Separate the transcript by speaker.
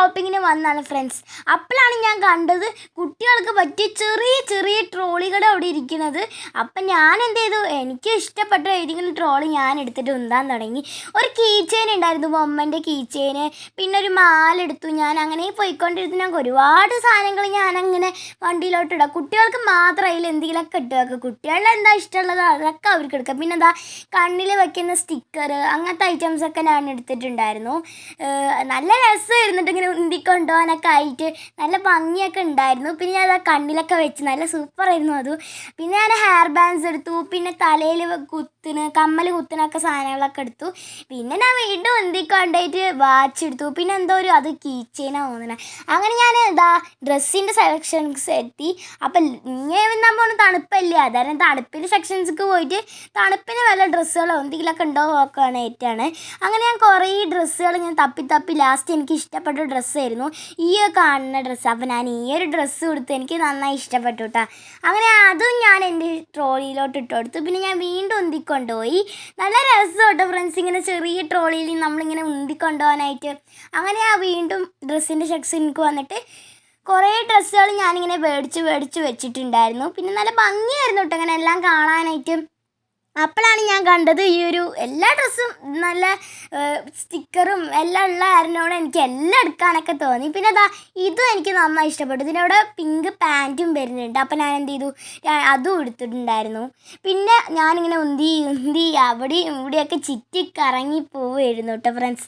Speaker 1: ഷോപ്പിങ്ങിന് വന്നാണ് ഫ്രണ്ട്സ്. അപ്പോഴാണ് ഞാൻ കണ്ടത് കുട്ടികൾക്ക് പറ്റിയ ചെറിയ ചെറിയ ട്രോളികൾ അവിടെ ഇരിക്കുന്നത്. അപ്പം ഞാൻ എന്ത് ചെയ്തു, എനിക്ക് ഇഷ്ടപ്പെട്ട ഏതെങ്കിലും ട്രോളി ഞാൻ എടുത്തിട്ട് ഉന്താൻ തുടങ്ങി. ഒരു കീ ചെയിൻ ഉണ്ടായിരുന്നു, ബൊമ്മൻ്റെ കീ ചെയിന്, പിന്നെ ഒരു മാല എടുത്തു. ഞാൻ അങ്ങനെ പോയിക്കൊണ്ടിരുന്നു. ഞങ്ങൾക്ക് ഒരുപാട് സാധനങ്ങൾ ഞാനങ്ങനെ വണ്ടിയിലോട്ട് ഇടാം. കുട്ടികൾക്ക് മാത്രം അതിൽ എന്തെങ്കിലുമൊക്കെ ഇട്ട് വെക്കുക. കുട്ടികളുടെ എന്താ ഇഷ്ടമുള്ളത് അതൊക്കെ അവർക്ക് എടുക്കുക. പിന്നെ എന്താ കണ്ണിൽ വെക്കുന്ന സ്റ്റിക്കർ അങ്ങനത്തെ ഐറ്റംസൊക്കെ ഞാൻ എടുത്തിട്ടുണ്ടായിരുന്നു. നല്ല രസമായിരുന്നിട്ട് ഇങ്ങനെ ഉന്തിക്കൊണ്ടുപോകാനൊക്കെ ആയിട്ട് നല്ല ഭംഗിയൊക്കെ ഉണ്ടായിരുന്നു. പിന്നെ ഞാൻ അത് കണ്ണിലൊക്കെ വെച്ച് നല്ല സൂപ്പറായിരുന്നു അതും. പിന്നെ ഞാൻ ഹെയർ ബാൻഡ്സ് എടുത്തു, പിന്നെ തലയിൽ കമ്മൽ കുത്തുന്നൊക്കെ സാധനങ്ങളൊക്കെ എടുത്തു. പിന്നെ ഞാൻ വീണ്ടും ഉന്തിക്കൊണ്ടായിട്ട് വാച്ച് എടുത്തു. പിന്നെ എന്തോ അത് കീ ചെയിനാണ് തോന്നുന്നത്. അങ്ങനെ ഞാൻ ഡ്രസ്സിൻ്റെ സെലക്ഷൻസ് എത്തി. അപ്പം ഇങ്ങനെ നമ്മൾ തണുപ്പല്ലേ, അതായത് തണുപ്പിൻ്റെ സെക്ഷൻസിക്ക് പോയിട്ട് തണുപ്പിന് വല്ല ഡ്രസ്സുകളോ എന്തെങ്കിലുമൊക്കെ ഉണ്ടോ നോക്കാനായിട്ടാണ്. അങ്ങനെ ഞാൻ കുറേ ഡ്രസ്സുകൾ ഇങ്ങനെ തപ്പി തപ്പി ലാസ്റ്റ് എനിക്ക് ഇഷ്ടപ്പെട്ട ഡ്രസ്സായിരുന്നു ഈ കാണുന്ന ഡ്രസ്സ്. അപ്പോൾ ഞാൻ ഈ ഒരു ഡ്രസ്സ് കൊടുത്ത് എനിക്ക് നന്നായി ഇഷ്ടപ്പെട്ടു കേട്ടോ. അങ്ങനെ അതും ഞാൻ എൻ്റെ ട്രോളിയിലോട്ട് ഇട്ട് കൊടുത്തു. പിന്നെ ഞാൻ വീണ്ടും ഉന്തിക്കൊണ്ടുപോയി. നല്ല രസം കേട്ടോ ഫ്രണ്ട്സ്, ഇങ്ങനെ ചെറിയ ട്രോളിയിൽ നമ്മളിങ്ങനെ ഉന്തിക്കൊണ്ടുപോകാനായിട്ട്. അങ്ങനെ ആ വീണ്ടും ഡ്രസ്സിൻ്റെ സെക്ഷനിക്ക് വന്നിട്ട് കുറേ ഡ്രസ്സുകൾ ഞാനിങ്ങനെ മേടിച്ച് വെച്ചിട്ടുണ്ടായിരുന്നു. പിന്നെ നല്ല ഭംഗിയായിരുന്നു കേട്ടോ അങ്ങനെ എല്ലാം കാണാനായിട്ട്. അപ്പോഴാണ് ഞാൻ കണ്ടത് ഈ ഒരു എല്ലാ ഡ്രസ്സും നല്ല സ്റ്റിക്കറും എല്ലാം ഉള്ള കാരണോട് എനിക്ക് എല്ലാം എടുക്കാനൊക്കെ തോന്നി. പിന്നെ ഇതും എനിക്ക് നന്നായി ഇഷ്ടപ്പെട്ടു. ഇതിനവിടെ പിങ്ക് പാൻറ്റും വരുന്നുണ്ട്. അപ്പോൾ ഞാൻ എന്ത് ചെയ്തു, അതും എടുത്തിട്ടുണ്ടായിരുന്നു. പിന്നെ ഞാനിങ്ങനെ ഉന്തി അവിടെയും ഇവിടെയൊക്കെ ചുറ്റി കറങ്ങി പോവുമായിരുന്നു കേട്ടോ ഫ്രണ്ട്സ്.